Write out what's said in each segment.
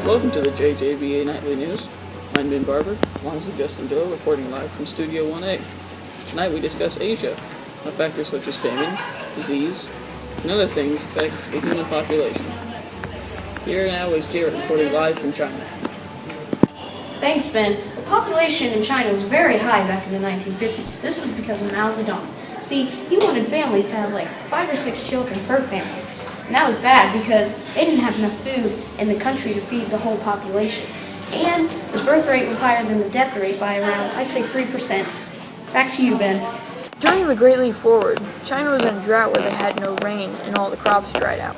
Welcome to the JJBA Nightly News. I'm Ben Barber, alongside Justin Doe, reporting live from Studio 1A. Tonight we discuss Asia, how factors such as famine, disease, and other things affect the human population. Here now is Jared reporting live from China. Thanks, Ben. The population in China was very high back in the 1950s. This was because of Mao Zedong. See, he wanted families to have like 5 or 6 children per family. And that was bad because they didn't have enough food in the country to feed the whole population. And the birth rate was higher than the death rate by around, I'd say 3%. Back to you, Ben. During the Great Leap Forward, China was in a drought where they had no rain and all the crops dried out.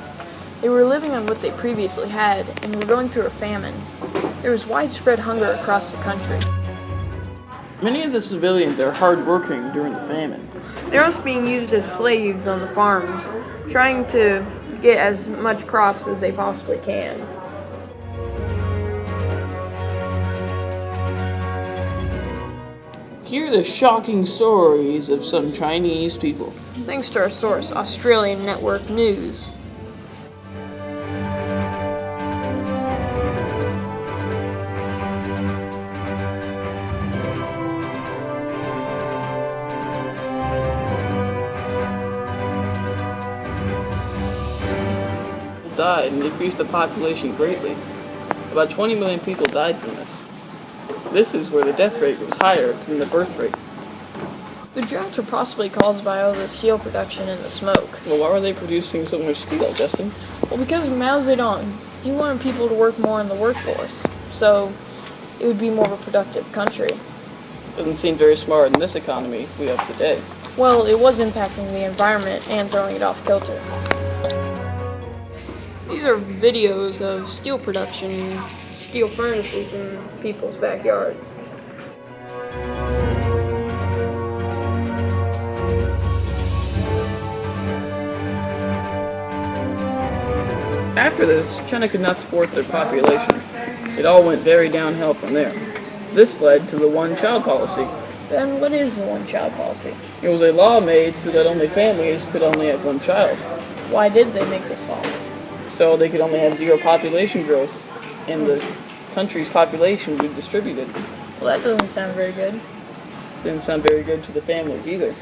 They were living on what they previously had and were going through a famine. There was widespread hunger across the country. Many of the civilians are hard-working during the famine. They're also being used as slaves on the farms, trying to get as much crops as they possibly can. Here are the shocking stories of some Chinese people. Thanks to our source, Australian Network News. Died and decreased the population greatly. About 20 million people died from this. This is where the death rate was higher than the birth rate. The droughts are possibly caused by all the steel production and the smoke. Well, why were they producing so much steel, Justin? Well, because of Mao Zedong. He wanted people to work more in the workforce, so it would be more of a productive country. Doesn't seem very smart in this economy we have today. Well, it was impacting the environment and throwing it off kilter. These are videos of steel production, steel furnaces in people's backyards. After this, China could not support their population. It all went very downhill from there. This led to the one-child policy. Then what is the one-child policy? It was a law made so that only families could only have one child. Why did they make this law? So they could only have zero population growth, and the country's population would be distributed. Well, that doesn't sound very good. Didn't sound very good to the families either.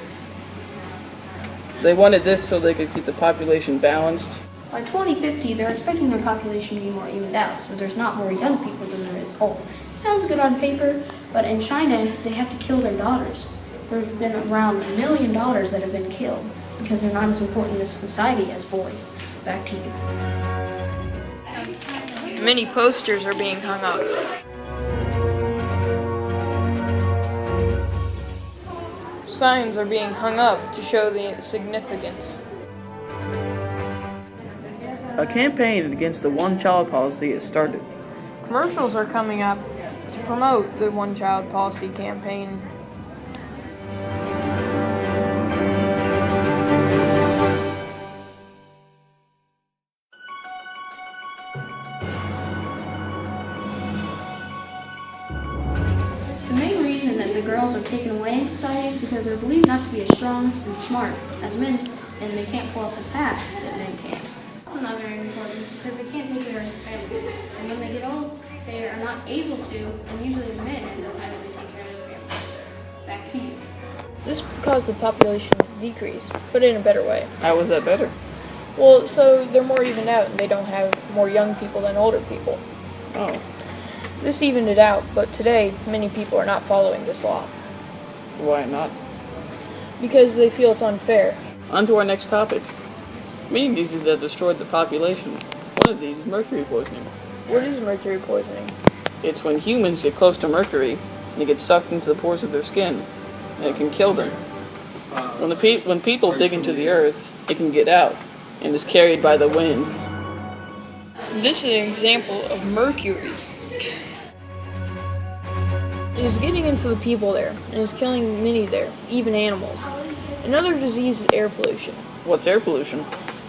They wanted this so they could keep the population balanced. By 2050, they're expecting their population to be more evened out, so there's not more young people than there is old. Sounds good on paper, but in China, they have to kill their daughters. There have been around $1 million that have been killed because they're not as important in society as boys. Back to you. Many posters are being hung up. Signs are being hung up to show the significance. A campaign against the one-child policy has started. Commercials are coming up to promote the one-child policy campaign. The main reason that the girls are taken away in society is because they're believed not to be as strong and smart as men, and they can't pull off the tasks that men can. Also not very important because they can't take care of their family. And when they get old, they are not able to, and usually the men end up having to take care of their families. Back to you. This caused the population to decrease, but in a better way. How was that better? Well, so they're more evened out and they don't have more young people than older people. Oh, This evened it out, but today many people are not following this law why not? because they feel it's unfair. On to our next topic. Many diseases have destroyed the population. One of these is mercury poisoning. What is mercury poisoning? It's when humans get close to mercury and it gets sucked into the pores of their skin, and it can kill them. When people dig into the earth, it can get out and is carried by the wind. This is an example of mercury. It is getting into the people there and is killing many there, even animals. Another disease is air pollution. What's air pollution?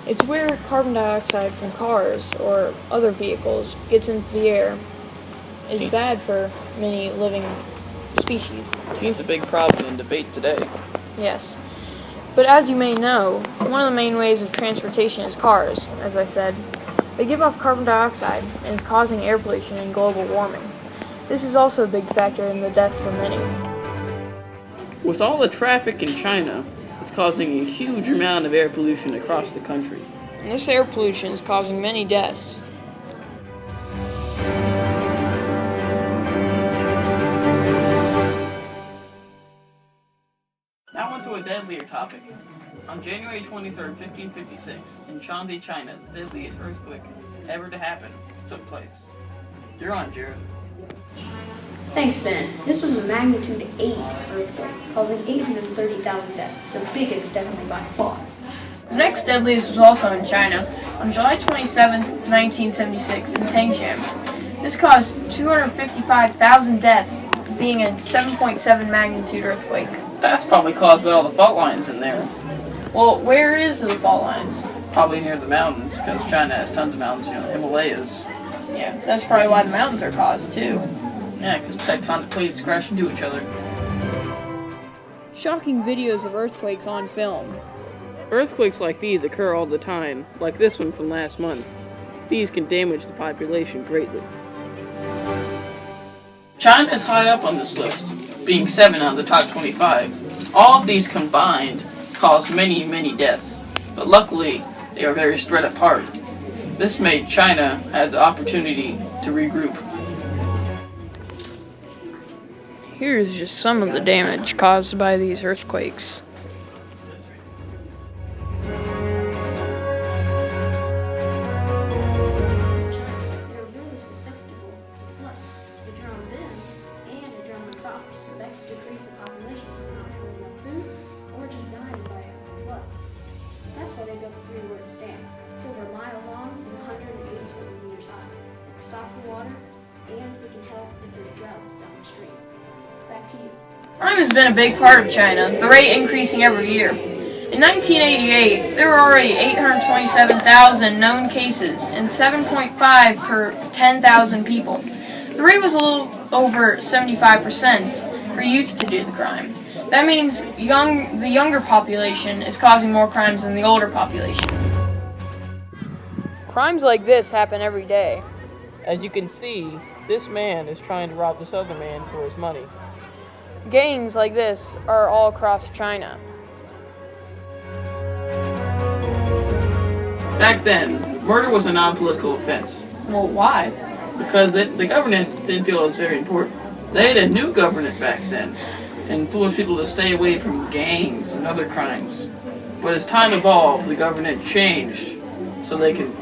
It's where carbon dioxide from cars or other vehicles gets into the air. It's bad for many living species. Seems a big problem in debate today. Yes. But as you may know, one of the main ways of transportation is cars, as I said. They give off carbon dioxide and is causing air pollution and global warming. This is also a big factor in the deaths of many. With all the traffic in China, it's causing a huge amount of air pollution across the country. And this air pollution is causing many deaths. Now on to a deadlier topic. On January 23rd, 1556, in Shanxi, China, the deadliest earthquake ever to happen took place. You're on, Jared. Thanks, Ben. This was a magnitude 8 earthquake, causing 830,000 deaths, the biggest definitely by far. The next deadliest was also in China, on July 27, 1976, in Tangshan. This caused 255,000 deaths, being a 7.7 magnitude earthquake. That's probably caused by all the fault lines in there. Well, where is the fault lines? Probably near the mountains, because China has tons of mountains, Himalayas. Yeah, that's probably why the mountains are caused, too. Yeah, because tectonic plates crash into each other. Shocking videos of earthquakes on film. Earthquakes like these occur all the time, like this one from last month. These can damage the population greatly. China is high up on this list, being 7 out of the top 25. All of these combined caused many, many deaths, but luckily they are very spread apart. This made China have the opportunity to regroup. Here's just some of the damage caused by these earthquakes. They're really susceptible to flood. It drowned them and it drowned the crops, so that could decrease the population from not having enough food or just dying by a flood. That's why they built the Three Rivers Dam. It's over a mile long and 187 meters high. It stops the water and it can help if there's droughts downstream. Back to you. Crime has been a big part of China, the rate increasing every year. In 1988, there were already 827,000 known cases and 7.5 per 10,000 people. The rate was a little over 75% for youth to do the crime. That means the younger population is causing more crimes than the older population. Crimes like this happen every day. As you can see, this man is trying to rob this other man for his money. Gangs like this are all across China. Back then, murder was a non-political offense, Well, why? because the government didn't feel it was very important. They had a new government back then, and influenced people to stay away from gangs and other crimes. But as time evolved, the government changed so they could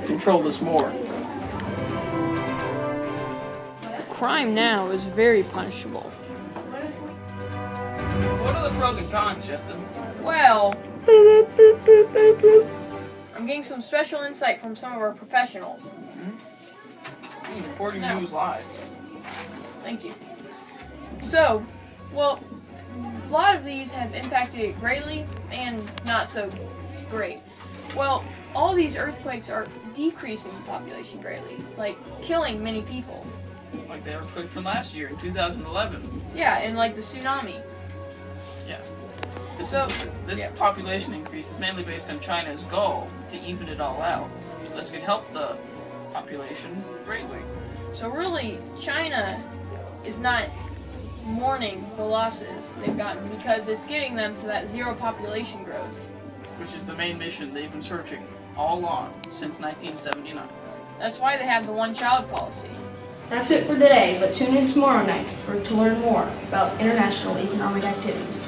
control this more. Crime now is very punishable. What are the pros and cons, Justin? Well, I'm getting some special insight from some of our professionals. Reporting news live. Thank you. So, well, a lot of these have impacted it greatly and not so great. Well, all these earthquakes are decreasing the population greatly, like killing many people. Like the earthquake from last year in 2011. Yeah, and like the tsunami. Yeah. This Yeah. population increase is mainly based on China's goal to even it all out. This could help the population greatly. So really, China is not mourning the losses they've gotten because it's getting them to that zero population growth. Which is the main mission they've been searching all along since 1979. That's why they have the one-child policy. That's it for today, but tune in tomorrow night to learn more about international economic activities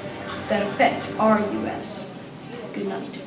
that affect our U.S. Good night.